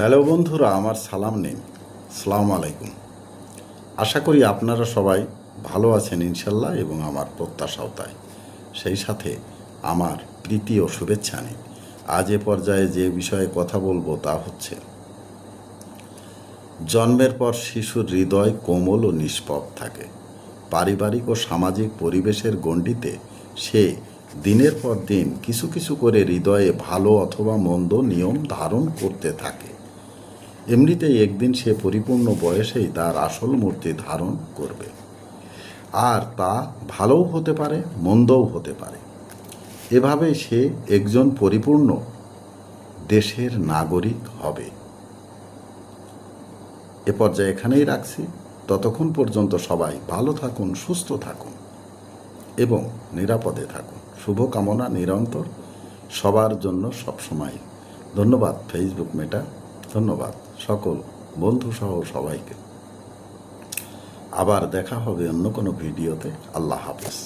Hello বন্ধুরা, আমার সালাম নিন। আসসালামু আলাইকুম। আশা করি আপনারা সবাই ভালো আছেন ইনশাল্লাহ, এবং আমার প্রত্যাশাও তাই। সেই সাথে আমার প্রীতি ও শুভেচ্ছা নিন। আজ এ পর্যায়ে যে বিষয়ে কথা বলবো তা হচ্ছে, জন্মের পর শিশুর হৃদয় কোমল ও নিষ্পাপ থাকে। পারিবারিক ও সামাজিক পরিবেশের গণ্ডিতে সে দিনের পর দিন কিছু কিছু করে হৃদয়ে ভালো অথবা মন্দ নিয়ম ধারণ করতে থাকে। এমনিতেই একদিন সে পরিপূর্ণ বয়সেই তার আসল মূর্তি ধারণ করবে, আর তা ভালোও হতে পারে, মন্দও হতে পারে। এভাবে সে একজন পরিপূর্ণ দেশের নাগরিক হবে। এ পর্যায়ে এখানেই রাখছি। ততক্ষণ পর্যন্ত সবাই ভালো থাকুন, সুস্থ থাকুন এবং নিরাপদে থাকুন। শুভকামনা নিরন্তর সবার জন্য সবসময়। ধন্যবাদ ফেসবুক মেটা, ধন্যবাদ সকল বন্ধুসহ সবাইকে। আবার দেখা হবে অন্য কোনো ভিডিওতে। আল্লাহ হাফেজ।